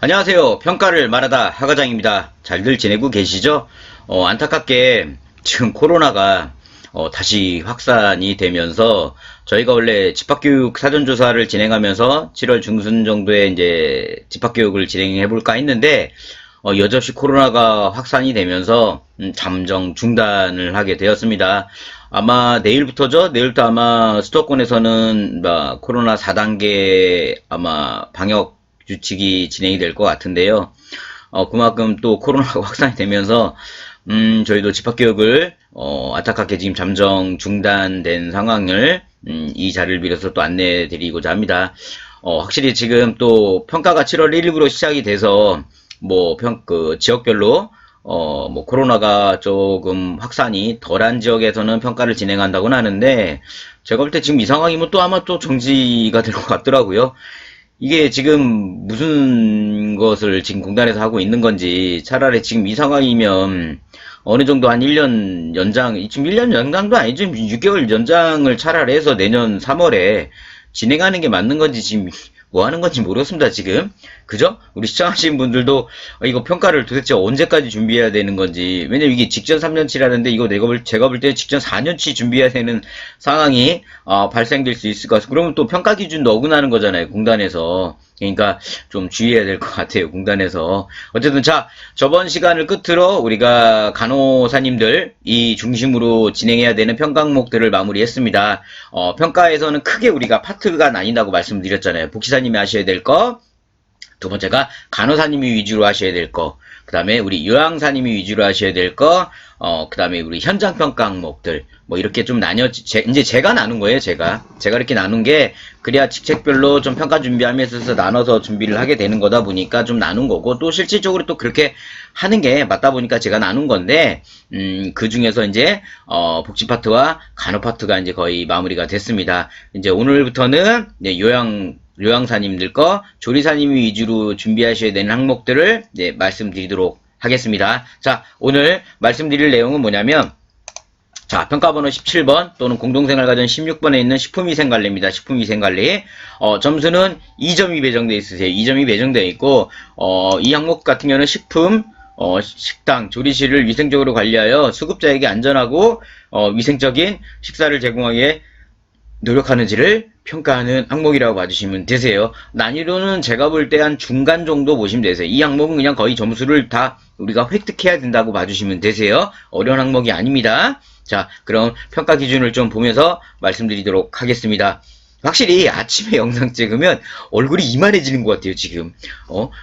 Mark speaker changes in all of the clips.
Speaker 1: 안녕하세요. 평가를 말하다 하과장입니다. 잘들 지내고 계시죠? 안타깝게 지금 코로나가 다시 확산이 되면서 저희가 원래 집합교육 사전조사를 진행하면서 7월 중순 정도에 이제 집합교육을 진행해 볼까 했는데 여전히 코로나가 확산이 되면서 잠정 중단을 하게 되었습니다. 아마 내일부터죠? 내일부터 아마 수도권에서는 코로나 4단계 아마 방역 규칙이 진행이 될 것 같은데요. 그만큼 또 코로나가 확산이 되면서 저희도 집합교육을 안타깝게 지금 잠정 중단된 상황을 이 자리를 빌어서 또 안내해 드리고자 합니다. 확실히 지금 또 평가가 7월 1일부로 시작이 돼서 지역별로 코로나가 조금 확산이 덜한 지역에서는 평가를 진행한다고는 하는데, 제가 볼 때 지금 이 상황이면 또 아마 또 정지가 될 것 같더라고요. 이게 지금 무슨 것을 지금 공단에서 하고 있는 건지, 차라리 지금 이 상황이면 어느 정도 한 1년 연장, 지금 1년 연장도 아니죠. 6개월 연장을 차라리 해서 내년 3월에 진행하는 게 맞는 건지, 지금 뭐 하는 건지 모르겠습니다, 지금. 그죠? 우리 시청하시는 분들도 이거 평가를 도대체 언제까지 준비해야 되는 건지. 왜냐면 이게 직전 3년치라는데 이거 제가 볼 때 직전 4년치 준비해야 되는 상황이 발생될 수 있을 것 같아요. 그러면 또 평가 기준도 어긋나는 거잖아요, 공단에서. 그러니까 좀 주의해야 될 것 같아요, 공단에서. 어쨌든 자, 저번 시간을 끝으로 우리가 간호사님들 이 중심으로 진행해야 되는 평가 항목들을 마무리했습니다. 평가에서는 크게 우리가 파트가 나뉜다고 말씀드렸잖아요. 복지사님이 하셔야 될 거, 두 번째가 간호사님이 위주로 하셔야 될 거, 그 다음에 우리 요양사님이 위주로 하셔야 될 거, 그 다음에 우리 현장평가 항목들, 이렇게 좀 이제 제가 나눈 거예요, 제가 이렇게 나눈 게, 그래야 직책별로 좀 평가 준비하면서 나눠서 준비를 하게 되는 거다 보니까 좀 나눈 거고, 또 실질적으로 또 그렇게 하는 게 맞다 보니까 제가 나눈 건데, 그 중에서 이제, 복지 파트와 간호 파트가 이제 거의 마무리가 됐습니다. 이제 오늘부터는, 이제 요양사님들 거, 조리사님이 위주로 준비하셔야 되는 항목들을 말씀드리도록 하겠습니다. 자, 오늘 말씀드릴 내용은 뭐냐면, 자, 평가번호 17번 또는 공동생활과정 16번에 있는 식품위생관리입니다. 식품위생관리. 점수는 2점이 배정되어 있으세요. 2점이 배정되어 있고, 이 항목 같은 경우는 식당, 조리실을 위생적으로 관리하여 수급자에게 안전하고, 위생적인 식사를 제공하기에 노력하는지를 평가하는 항목이라고 봐주시면 되세요. 난이도는 제가 볼 때 한 중간 정도 보시면 되세요. 이 항목은 그냥 거의 점수를 다 우리가 획득해야 된다고 봐주시면 되세요. 어려운 항목이 아닙니다. 자, 그럼 평가 기준을 좀 보면서 말씀드리도록 하겠습니다. 확실히 아침에 영상 찍으면 얼굴이 이만해지는 것 같아요, 지금.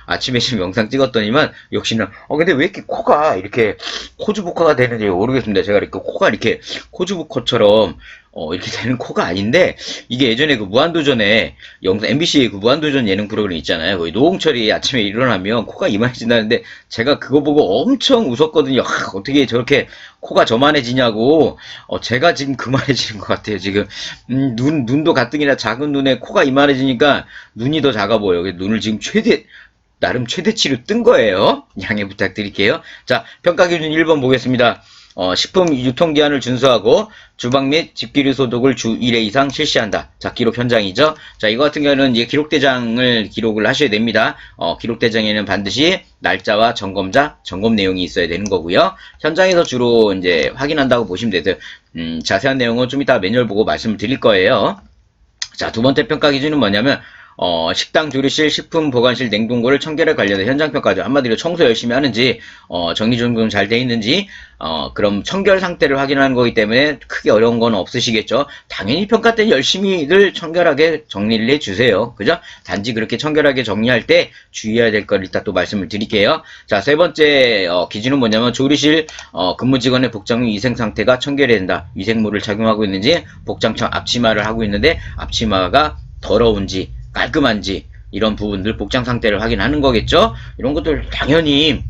Speaker 1: 아침에 지금 영상 찍었더니만, 역시나, 근데 왜 이렇게 코가 이렇게 코주복화가 되는지 모르겠습니다. 제가 이렇게 코가 이렇게 코주복화처럼, 이렇게 되는 코가 아닌데, 이게 예전에 그 무한도전에, MBC의 그 무한도전 예능 프로그램 있잖아요. 거기 노홍철이 아침에 일어나면 코가 이만해진다는데, 제가 그거 보고 엄청 웃었거든요. 어떻게 저렇게 코가 저만해지냐고. 제가 지금 그만해지는 것 같아요, 지금. 눈도 가뜩이나 작은 눈에 코가 이만해지니까 눈이 더 작아 보여요. 눈을 지금 나름 최대치로 뜬 거예요. 양해 부탁드릴게요. 자, 평가 기준 1번 보겠습니다. 식품 유통기한을 준수하고 주방 및 집기류 소독을 주 1회 이상 실시한다. 자, 기록 현장이죠. 자, 이거 같은 경우는 이제 기록대장을 기록을 하셔야 됩니다. 기록대장에는 반드시 날짜와 점검 내용이 있어야 되는 거고요. 현장에서 주로 이제 확인한다고 보시면 되세요. 자세한 내용은 좀 이따 매뉴얼 보고 말씀을 드릴 거예요. 자, 두 번째 평가 기준은 뭐냐면, 식당, 조리실, 식품, 보관실, 냉동고를 청결에 관련된 현장평가죠. 한마디로 청소 열심히 하는지, 정리정돈 잘 돼 있는지, 그럼 청결 상태를 확인하는 거기 때문에 크게 어려운 건 없으시겠죠. 당연히 평가 때 열심히들 청결하게 정리를 해주세요. 그죠? 단지 그렇게 청결하게 정리할 때 주의해야 될 걸 이따 또 말씀을 드릴게요. 자, 세 번째, 기준은 뭐냐면, 조리실, 근무 직원의 복장 및 위생 상태가 청결해야 된다. 위생모를 착용하고 있는지, 복장청 앞치마를 하고 있는데, 앞치마가 더러운지, 깔끔한지 이런 부분들 복장 상태를 확인하는 거겠죠. 이런 것들 당연히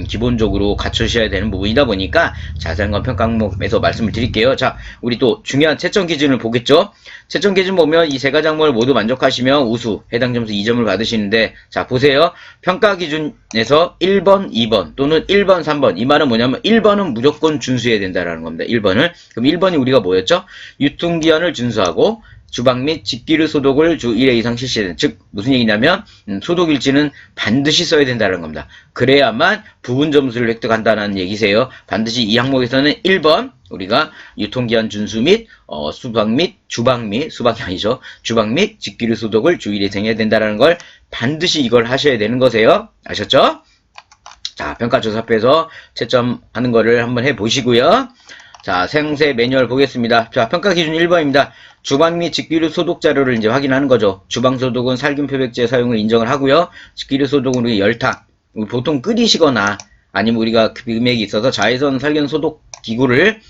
Speaker 1: 기본적으로 갖추셔야 되는 부분이다 보니까 자세한 건 평가 항목에서 말씀을 드릴게요. 자, 우리 또 중요한 채점 기준을 보겠죠. 채점 기준 보면 이 세 가지 항목을 모두 만족하시면 우수, 해당 점수 2점을 받으시는데, 자, 보세요. 평가 기준에서 1번, 2번 또는 1번, 3번. 이 말은 뭐냐면 1번은 무조건 준수해야 된다라는 겁니다. 1번을. 그럼 1번이 우리가 뭐였죠? 유통기한을 준수하고 주방 및 직기류 소독을 주 1회 이상 실시하는, 즉 무슨 얘기냐면 소독일지는 반드시 써야 된다는 겁니다. 그래야만 부분 점수를 획득한다는 얘기세요. 반드시 이 항목에서는 1번 우리가 유통기한 준수 및 수박 및 주방 및 수박이 아니죠. 주방 및 직기류 소독을 주 1회 이상 해야 된다는 걸 반드시 이걸 하셔야 되는 거세요. 아셨죠? 자, 평가조사표에서 채점하는 거를 한번 해보시고요. 자, 생세 매뉴얼 보겠습니다. 자, 평가 기준 1번입니다. 주방 및 직기류 소독 자료를 이제 확인하는 거죠. 주방 소독은 살균 표백제 사용을 인정을 하고요. 직기류 소독은 우리 열탕, 보통 끓이시거나 아니면 우리가 금액이 있어서 자외선 살균 소독 기구를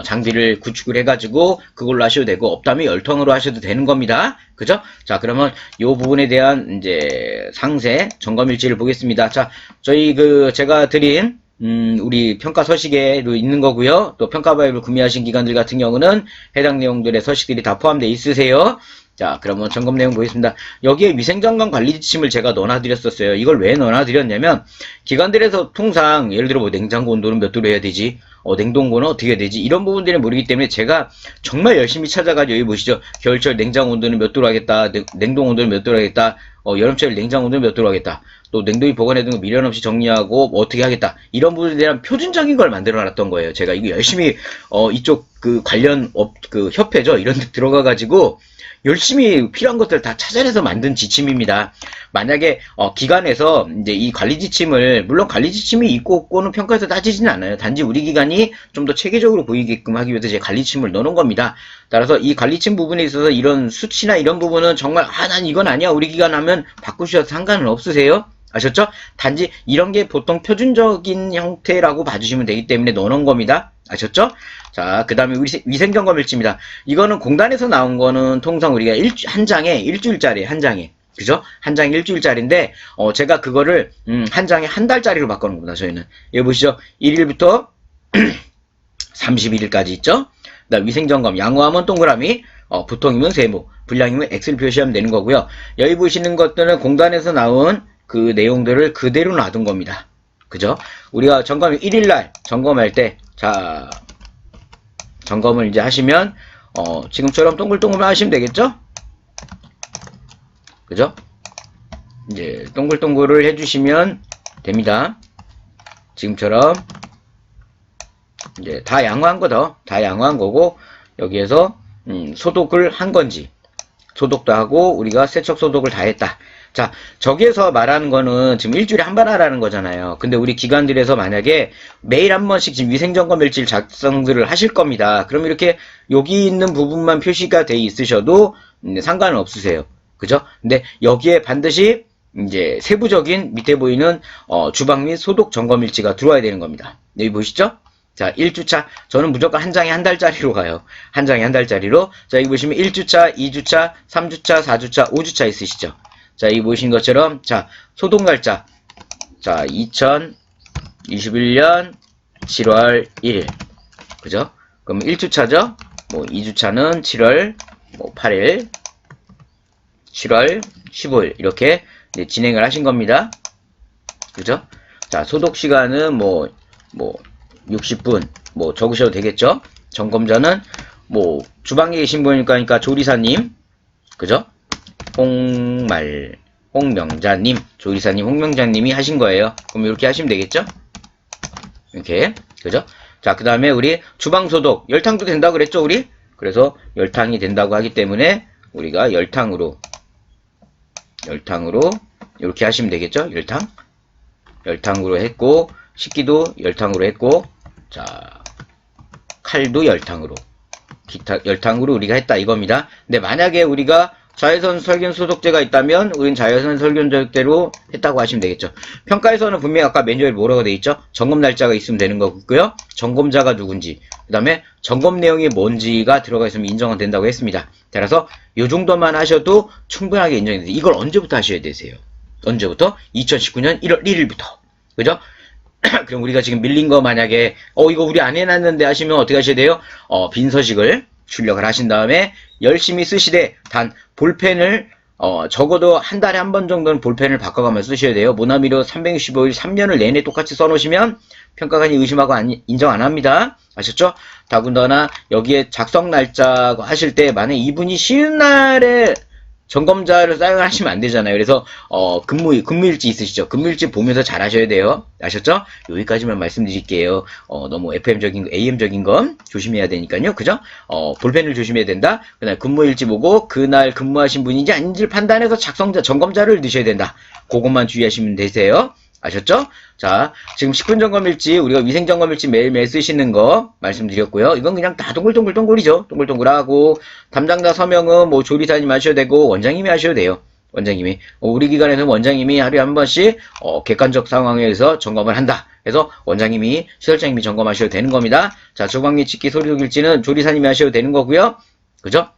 Speaker 1: 장비를 구축을 해가지고 그걸로 하셔도 되고, 없다면 열탕으로 하셔도 되는 겁니다. 그죠? 자, 그러면 요 부분에 대한 이제 상세 점검 일지를 보겠습니다. 자, 저희 제가 드린 우리 평가 서식에도 있는 거고요. 또 평가 파일을 구매하신 기관들 같은 경우는 해당 내용들의 서식들이 다 포함되어 있으세요. 자, 그러면 점검 내용 보겠습니다. 여기에 위생장관 관리 지침을 제가 넣어놔드렸었어요. 이걸 왜 넣어놔드렸냐면, 기관들에서 통상 예를 들어 뭐 냉장고 온도는 몇 도로 해야 되지, 냉동고는 어떻게 해야 되지, 이런 부분들이 모르기 때문에 제가 정말 열심히 찾아가지고, 여기 보시죠. 겨울철 냉장 온도는 몇 도로 하겠다, 냉동 온도는 몇 도로 하겠다, 여름철 냉장 온도는 몇 도로 하겠다, 또 냉동이 보관해둔 거 미련 없이 정리하고 뭐 어떻게 하겠다, 이런 부분에 대한 표준적인 걸 만들어 놨던 거예요. 제가 이거 열심히 이쪽 관련 협회죠, 이런 데 들어가가지고 열심히 필요한 것들 다 찾아내서 만든 지침입니다. 만약에 기관에서 이제 이 관리 지침을, 물론 관리 지침이 있고 없고는 평가에서 따지지는 않아요. 단지 우리 기관이 좀 더 체계적으로 보이게끔 하기 위해서 제 관리 지침을 넣어놓은 겁니다. 따라서 이 관리 지침 부분에 있어서 이런 수치나 이런 부분은 정말 난 이건 아니야, 우리 기관 하면 바꾸셔도 상관은 없으세요. 아셨죠? 단지 이런 게 보통 표준적인 형태라고 봐주시면 되기 때문에 넣어놓은 겁니다. 아셨죠? 자, 그 다음에 위생점검 일지입니다. 이거는 공단에서 나온 거는 통상 우리가 한 장에 일주일짜리, 한 장에. 그죠? 한 장에 일주일짜리인데, 제가 그거를, 한 장에 한 달짜리로 바꾸는 겁니다, 저희는. 여기 보시죠. 1일부터 31일까지 있죠? 그 다음 위생점검, 양호하면 동그라미, 보통이면 세모, 불량이면 X를 표시하면 되는 거고요. 여기 보시는 것들은 공단에서 나온 그 내용들을 그대로 놔둔 겁니다. 그죠? 우리가 점검 1일날 점검할 때, 자, 점검을 이제 하시면, 지금처럼 동글동글만 하시면 되겠죠? 그죠? 이제, 동글동글을 해주시면 됩니다. 지금처럼, 이제, 다 양호한 거죠. 다 양호한 거고, 여기에서, 소독을 한 건지, 소독도 하고, 우리가 세척 소독을 다 했다. 자, 저기에서 말하는 거는 지금 일주일에 한 번 하라는 거잖아요. 근데 우리 기관들에서 만약에 매일 한 번씩 지금 위생점검 일지를 작성들을 하실 겁니다. 그럼 이렇게 여기 있는 부분만 표시가 돼 있으셔도 상관은 없으세요. 그죠? 근데 여기에 반드시 이제 세부적인 밑에 보이는 주방 및 소독 점검 일지가 들어와야 되는 겁니다. 여기 보시죠? 자, 1주차. 저는 무조건 한 장에 한 달짜리로 가요. 한 장에 한 달짜리로. 자, 여기 보시면 1주차, 2주차, 3주차, 4주차, 5주차 있으시죠? 자, 이 보신 것처럼, 자, 소독 날짜. 자, 2021년 7월 1일. 그죠? 그럼 1주차죠? 뭐, 2주차는 7월 8일, 7월 15일. 이렇게 이제 진행을 하신 겁니다. 그죠? 자, 소독 시간은 60분. 적으셔도 되겠죠? 점검자는, 주방에 계신 분이니까 조리사님. 그죠? 홍명자님, 조리사님, 홍명자님이 하신 거예요. 그럼 이렇게 하시면 되겠죠? 이렇게. 그죠? 자, 그 다음에 우리 주방 소독. 열탕도 된다고 그랬죠, 우리? 그래서 열탕이 된다고 하기 때문에 우리가 열탕으로 이렇게 하시면 되겠죠? 열탕으로 했고, 식기도 열탕으로 했고, 자, 칼도 열탕으로. 기타 열탕으로 우리가 했다 이겁니다. 근데 만약에 우리가 자외선 살균 소독제가 있다면 우린 자외선 살균 소독제로 했다고 하시면 되겠죠. 평가에서는 분명히 아까 매뉴얼에 뭐라고 돼 있죠? 점검 날짜가 있으면 되는 거고요. 점검자가 누군지, 그 다음에 점검 내용이 뭔지가 들어가 있으면 인정은 된다고 했습니다. 따라서 이 정도만 하셔도 충분하게 인정이 돼요. 이걸 언제부터 하셔야 되세요? 언제부터? 2019년 1월 1일부터. 그죠? 그럼 우리가 지금 밀린 거 만약에 이거 우리 안 해놨는데 하시면 어떻게 하셔야 돼요? 빈 서식을 출력을 하신 다음에 열심히 쓰시되 단 볼펜을 적어도 한 달에 한 번 정도는 볼펜을 바꿔가면서 쓰셔야 돼요. 모나미로 365일 3년을 내내 똑같이 써놓으시면 평가관이 의심하고 인정 안 합니다. 아셨죠? 더군다나 여기에 작성 날짜 하실 때 만약 이분이 쉬는 날에 점검자를 사용하시면 안 되잖아요. 그래서 근무일지 있으시죠? 근무일지 보면서 잘 하셔야 돼요. 아셨죠? 여기까지만 말씀드릴게요. 너무 FM적인 거, AM적인 건 조심해야 되니까요. 그죠? 볼펜을 조심해야 된다. 그다음에 근무일지 보고 그날 근무하신 분인지 아닌지를 판단해서 점검자를 넣으셔야 된다. 그것만 주의하시면 되세요. 아셨죠? 자, 지금 식품 점검일지, 우리가 위생 점검일지 매일매일 쓰시는 거 말씀드렸고요. 이건 그냥 다 동글동글동글이죠. 동글동글하고, 담당자 서명은 뭐 조리사님 하셔야 되고, 원장님이 하셔야 돼요. 원장님이. 우리 기관에서는 원장님이 하루에 한 번씩, 객관적 상황에서 점검을 한다. 그래서 원장님이, 시설장님이 점검하셔도 되는 겁니다. 자, 주방미 치기 소리독일지는 조리사님이 하셔도 되는 거고요. 그죠?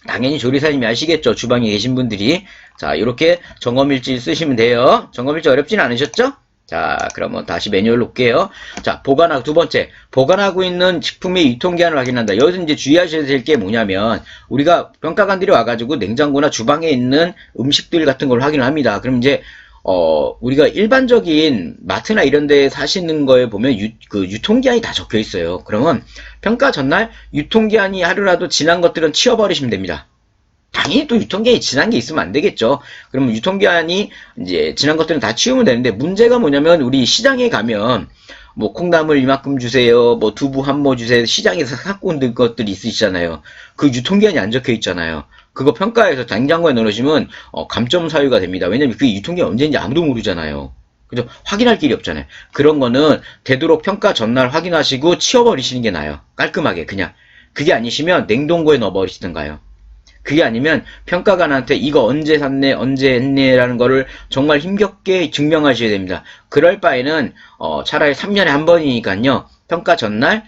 Speaker 1: 당연히 조리사님이 하시겠죠. 주방에 계신 분들이. 자, 이렇게 점검일지 쓰시면 돼요. 점검일지 어렵진 않으셨죠? 자, 그러면 다시 매뉴얼 놓을게요. 자, 두 번째. 보관하고 있는 식품의 유통기한을 확인한다. 여기서 이제 주의하셔야 될 게 뭐냐면, 우리가 평가관들이 와가지고 냉장고나 주방에 있는 음식들 같은 걸 확인을 합니다. 그럼 이제, 우리가 일반적인 마트나 이런 데 사시는 거에 보면 유통기한이 다 적혀 있어요. 그러면 평가 전날 유통기한이 하루라도 지난 것들은 치워버리시면 됩니다. 당연히 또 유통기한이 지난 게 있으면 안 되겠죠. 그러면 유통기한이 이제 지난 것들은 다 치우면 되는데 문제가 뭐냐면 우리 시장에 가면 뭐 콩나물 이만큼 주세요. 뭐 두부 한 모 주세요. 시장에서 갖고 온 것들이 있으시잖아요. 그 유통기한이 안 적혀 있잖아요. 그거 평가해서 냉장고에 넣으시면 감점 사유가 됩니다. 왜냐면 그 유통기한 언제인지 아무도 모르잖아요. 그죠? 확인할 길이 없잖아요. 그런 거는 되도록 평가 전날 확인하시고 치워버리시는 게 나아요. 깔끔하게 그냥. 그게 아니시면 냉동고에 넣어버리시든가요. 그게 아니면 평가관한테 이거 언제 샀네 언제 했네 라는 거를 정말 힘겹게 증명하셔야 됩니다. 그럴 바에는 차라리 3년에 한 번이니까요. 평가 전날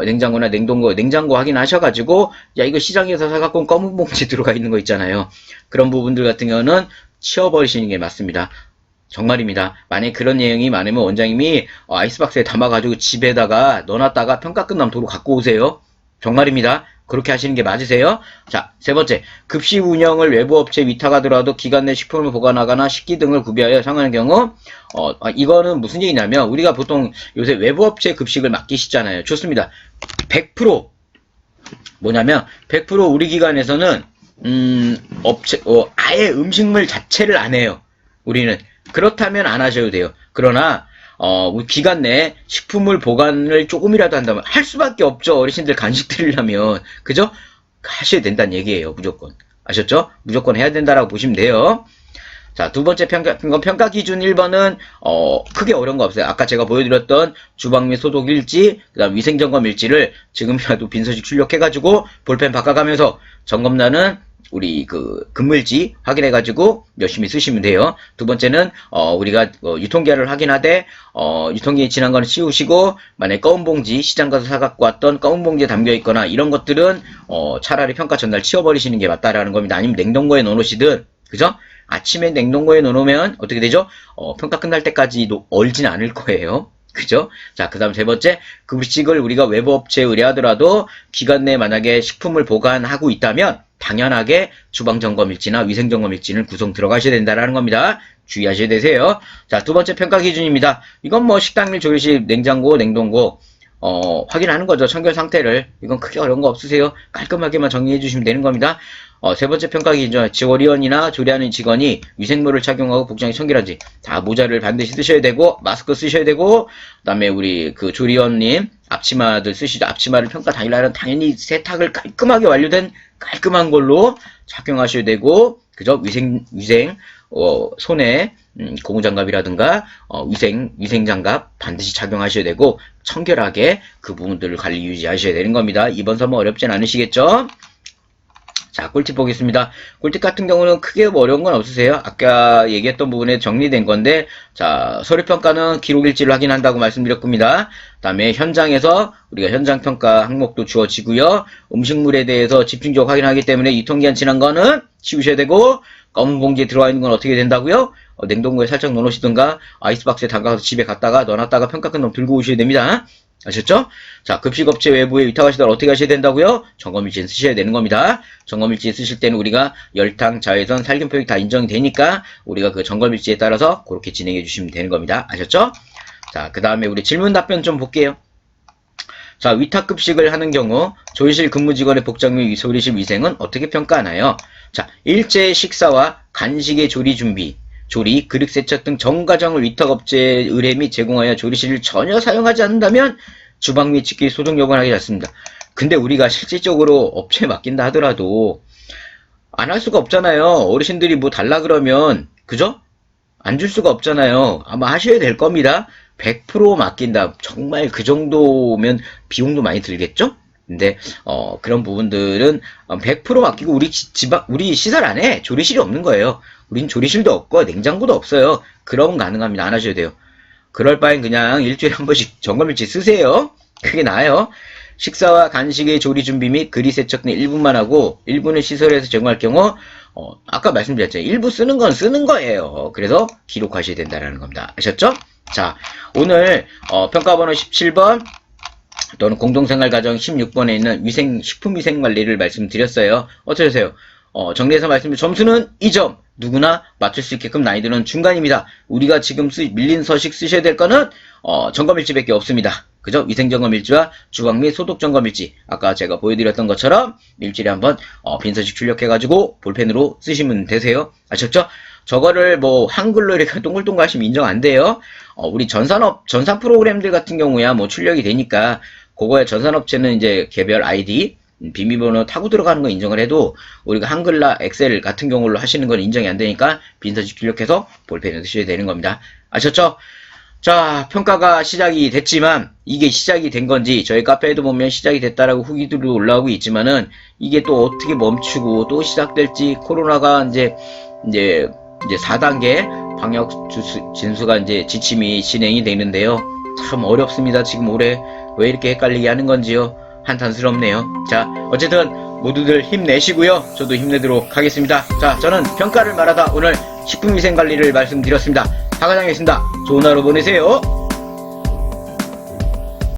Speaker 1: 냉장고나 냉장고 확인하셔가지고 야 이거 시장에서 사갖고 온 검은 봉지 들어가 있는 거 있잖아요. 그런 부분들 같은 경우는 치워버리시는 게 맞습니다. 정말입니다. 만약에 그런 내용이 많으면 원장님이 아이스박스에 담아가지고 집에다가 넣어놨다가 평가 끝나면 도로 갖고 오세요. 정말입니다. 그렇게 하시는 게 맞으세요? 자, 세 번째. 급식 운영을 외부 업체 위탁하더라도 기간 내 식품을 보관하거나 식기 등을 구비하여 사용하는 경우, 이거는 무슨 얘기냐면, 우리가 보통 요새 외부 업체 급식을 맡기시잖아요. 좋습니다. 100% 뭐냐면, 100% 우리 기관에서는, 아예 음식물 자체를 안 해요. 우리는. 그렇다면 안 하셔도 돼요. 그러나, 우리 기간 내에 식품을 보관을 조금이라도 한다면 할 수밖에 없죠. 어르신들 간식 드리려면. 그죠? 하셔야 된다는 얘기예요. 무조건. 아셨죠? 무조건 해야 된다라고 보시면 돼요. 자, 두 번째 평가 기준 1번은, 크게 어려운 거 없어요. 아까 제가 보여드렸던 주방 및 소독 일지, 그 다음 위생점검 일지를 지금이라도 빈서식 출력해가지고 볼펜 바꿔가면서 점검란은 우리 근무일지 확인해가지고 열심히 쓰시면 돼요. 두 번째는 우리가 유통기한을 확인하되 유통기한이 지난 거는 치우시고 만약에 검은 봉지 시장 가서 사갖고 왔던 검은 봉지에 담겨있거나 이런 것들은 차라리 평가 전날 치워버리시는 게 맞다라는 겁니다. 아니면 냉동고에 넣어놓으시든 그죠? 아침에 냉동고에 넣어놓으면 어떻게 되죠? 평가 끝날 때까지 얼진 않을 거예요. 그죠? 자, 그 다음 세 번째, 급식을 우리가 외부 업체에 의뢰하더라도 기간 내에 만약에 식품을 보관하고 있다면 당연하게 주방점검일지나 위생점검일지는 구성 들어가셔야 된다라는 겁니다. 주의하셔야 되세요. 자, 두 번째 평가 기준입니다. 이건 뭐 식당 및 조리실 냉장고, 냉동고 확인하는 거죠. 청결 상태를. 이건 크게 어려운 거 없으세요. 깔끔하게만 정리해 주시면 되는 겁니다. 세 번째 평가 기준, 조리원이나 조리하는 직원이 위생모를 착용하고 복장이 청결한지 다 모자를 반드시 쓰셔야 되고 마스크 쓰셔야 되고 그다음에 우리 조리원님 앞치마들 쓰시죠. 앞치마를 평가 당일날은 당연히 세탁을 깔끔하게 완료된 깔끔한 걸로 착용하셔야 되고 그죠? 위생 손에 고무장갑이라든가 위생장갑 반드시 착용하셔야 되고 청결하게 그 부분들을 관리 유지하셔야 되는 겁니다. 이번 선거 어렵진 않으시겠죠? 자, 꿀팁 보겠습니다. 꿀팁 같은 경우는 크게 어려운 건 없으세요. 아까 얘기했던 부분에 정리된 건데, 자, 서류평가는 기록일지를 확인한다고 말씀드렸습니다. 그 다음에 현장에서 우리가 현장평가 항목도 주어지고요. 음식물에 대해서 집중적으로 확인하기 때문에 유통기한 지난 거는 치우셔야 되고, 검은 봉지에 들어와 있는 건 어떻게 된다고요? 냉동고에 살짝 넣어놓으시든가, 아이스박스에 담가서 집에 갔다가 넣어놨다가 평가 끝나면 들고 오셔야 됩니다. 아셨죠? 자, 급식업체 외부에 위탁하시더라 어떻게 하셔야 된다고요? 점검일지 쓰셔야 되는 겁니다. 점검일지 쓰실 때는 우리가 열탕, 자외선, 살균 표기 다 인정이 되니까 우리가 그 점검일지에 따라서 그렇게 진행해 주시면 되는 겁니다. 아셨죠? 자, 그 다음에 우리 질문 답변 좀 볼게요. 자, 위탁급식을 하는 경우 조리실 근무직원의 복장 및 조리실 위생은 어떻게 평가하나요? 자, 일제 식사와 간식의 조리 준비, 조리, 그릇 세척 등 전 과정을 위탁업체에 의뢰 및 제공하여 조리실을 전혀 사용하지 않는다면 주방 및 집기 소독 요구는 하지 않습니다. 근데 우리가 실질적으로 업체에 맡긴다 하더라도 안 할 수가 없잖아요. 어르신들이 뭐 달라 그러면 그죠? 안 줄 수가 없잖아요. 아마 하셔야 될 겁니다. 100% 맡긴다. 정말 그 정도면 비용도 많이 들겠죠? 근데 그런 부분들은 100% 맡기고 우리 시설 안에 조리실이 없는 거예요. 우린 조리실도 없고 냉장고도 없어요. 그럼 가능합니다. 안 하셔도 돼요. 그럴 바엔 그냥 일주일에 한 번씩 점검일지 쓰세요. 그게 나아요. 식사와 간식의 조리 준비 및 그리 세척 등 일부만 하고 일부는 시설에서 제공할 경우 아까 말씀드렸잖아요. 일부 쓰는 건 쓰는 거예요. 그래서 기록하셔야 된다는 겁니다. 아셨죠? 자, 오늘 평가번호 17번 또는 공동생활과정 16번에 있는 식품위생관리를 말씀드렸어요. 어떠세요? 정리해서 말씀드린 점수는 2점. 누구나 맞출 수 있게끔 난이도는 중간입니다. 우리가 지금 밀린 서식 쓰셔야 될 거는 점검일지밖에 없습니다. 그죠? 위생점검일지와 주방 및 소독점검일지. 아까 제가 보여드렸던 것처럼 일주일에 한번 빈서식 출력해가지고 볼펜으로 쓰시면 되세요. 아셨죠? 저거를 뭐 한글로 이렇게 동글동글 하시면 인정 안 돼요. 우리 전산 프로그램들 같은 경우야 뭐 출력이 되니까 그거에 전산업체는 이제 개별 아이디 비밀번호 타고 들어가는 거 인정을 해도 우리가 한글나 엑셀 같은 경우로 하시는 건 인정이 안 되니까 빈서식 출력해서 볼펜을 쓰셔야 되는 겁니다. 아셨죠? 자, 평가가 시작이 됐지만 이게 시작이 된 건지 저희 카페에도 보면 시작이 됐다라고 후기들도 올라오고 있지만은 이게 또 어떻게 멈추고 또 시작될지 코로나가 이제 4단계 방역 진수가 이제 지침이 진행이 되는데요. 참 어렵습니다. 지금 올해 왜 이렇게 헷갈리게 하는 건지요. 한탄스럽네요. 자, 어쨌든 모두들 힘내시고요. 저도 힘내도록 하겠습니다. 자, 저는 평가를 말하다 오늘 식품위생관리를 말씀드렸습니다. 하과장이었습니다. 좋은 하루 보내세요.